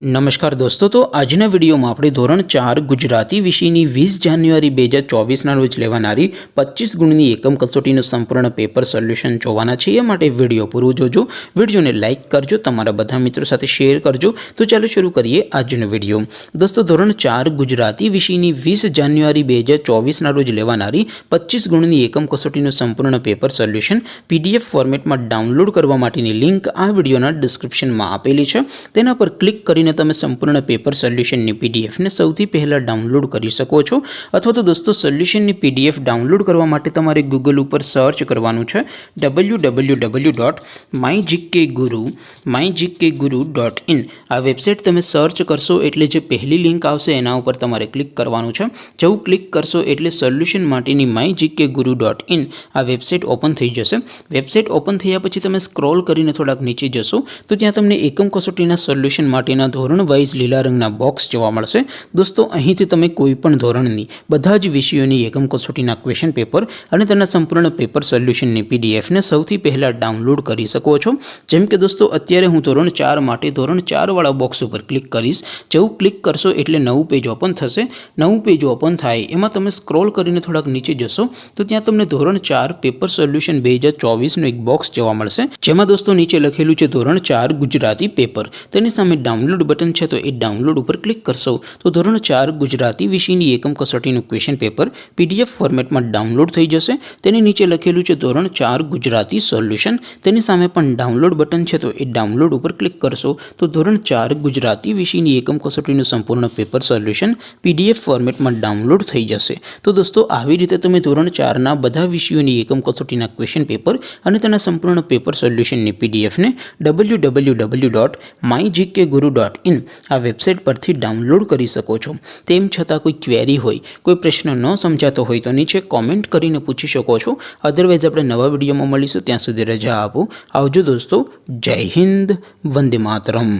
નમસ્કાર દોસ્તો, તો આજના વિડીયોમાં આપણે ધોરણ 4 ગુજરાતી વિષયની 20 જાન્યુઆરી 2024ના રોજ લેવાનારી 25 ગુણની એકમ કસોટીનું સંપૂર્ણ પેપર સોલ્યુશન જોવાના છે। એ માટે વિડીયો પૂરો જોજો, વિડીયોને લાઇક કરજો, તમારા બધા મિત્રો સાથે શેર કરજો। તો ચાલો શરૂ કરીએ આજનો વિડીયો। દોસ્તો, ધોરણ 4 ગુજરાતી વિષયની 20 જાન્યુઆરી 2024ના રોજ લેવાનારી 25 ગુણની એકમ કસોટીનું સંપૂર્ણ પેપર સોલ્યુશન PDF ફોર્મેટમાં ડાઉનલોડ કરવા માટેની લિંક આ વિડીયોના ડિસ્ક્રિપ્શનમાં આપેલી છે। તેના પર ક્લિક કરીને તમે સંપૂર્ણ પેપર સોલ્યુશનની PDF ને સૌથી પહેલા ડાઉનલોડ કરી શકો છો। અથવા તો દોસ્તો, સોલ્યુશનની PDF ડાઉનલોડ કરવા માટે તમારે ગૂગલ ઉપર સર્ચ કરવાનું છે www.mygkguru.in। આ વેબસાઇટ તમે સર્ચ કરશો એટલે જે પહેલી લિંક આવશે એના ઉપર તમારે ક્લિક કરવાનું છે। જેવું ક્લિક કરશો એટલે સોલ્યુશન માટેની mygkguru.in આ વેબસાઇટ ઓપન થઈ જશે। વેબસાઇટ ઓપન થયા પછી તમે સ્ક્રોલ કરીને થોડાક નીચે જશો તો ત્યાં તમને એકમ કસોટીના સોલ્યુશન માટેના ધોરણ વાઇઝ લીલા રંગના બોક્સ જોવા મળશે। દોસ્તો, અહીંથી તમે કોઈપણ ધોરણની બધા જ વિષયોની એકમ કસોટીના ક્વેશ્ચન પેપર અને તેના સંપૂર્ણ પેપર સોલ્યુશનની PDF ને સૌથી પહેલાં ડાઉનલોડ કરી શકો છો। જેમ કે દોસ્તો, અત્યારે હું ધોરણ 4 માટે ધોરણ 4 વાળા બોક્સ ઉપર ક્લિક કરીશ। જેવું ક્લિક કરશો એટલે નવું પેજ ઓપન થશે। નવું પેજ ઓપન થાય એમાં તમે સ્ક્રોલ કરીને થોડાક નીચે જશો તો ત્યાં તમને ધોરણ 4 પેપર સોલ્યુશન 2024નું એક બોક્સ જોવા મળશે, જેમાં દોસ્તો નીચે લખેલું છે ધોરણ 4 ગુજરાતી પેપર। તેની સામે ડાઉનલોડ બટન છે, તો એ ડાઉનલોડ ઉપર ક્લિક કરશો તો ધોરણ 4 ગુજરાતી વિષયની એકમ કસોટીનું ક્વેશ્ચન પેપર PDF ફોર્મેટમાં ડાઉનલોડ થઈ જશે। તેની નીચે લખેલું છે ધોરણ 4 ગુજરાતી સોલ્યુશન। તેની સામે પણ ડાઉનલોડ બટન છે, તો એ ડાઉનલોડ ઉપર ક્લિક કરશો તો ધોરણ 4 ગુજરાતી વિષયની એકમ કસોટીનું સંપૂર્ણ પેપર સોલ્યુશન PDF ફોર્મેટમાં ડાઉનલોડ થઈ જશે। તો દોસ્તો, આવી રીતે તમે ધોરણ 4ના બધા વિષયોની એકમ કસોટીના ક્વેશ્ચન પેપર અને તેના સંપૂર્ણ પેપર સોલ્યુશનની PDF ને www.mygkguru.in આ વેબસાઇટ પરથી ડાઉનલોડ કરી શકો છો। તેમ છતાં કોઈ ક્વેરી હોય, કોઈ પ્રશ્ન ન સમજાતો હોય તો નીચે કોમેન્ટ કરીને પૂછી શકો છો। અધરવાઇઝ આપણે નવા વિડીયોમાં મળીશું, ત્યાં સુધી રજા આપો। આવજો દોસ્તો, જય હિન્દ, વંદે માતરમ।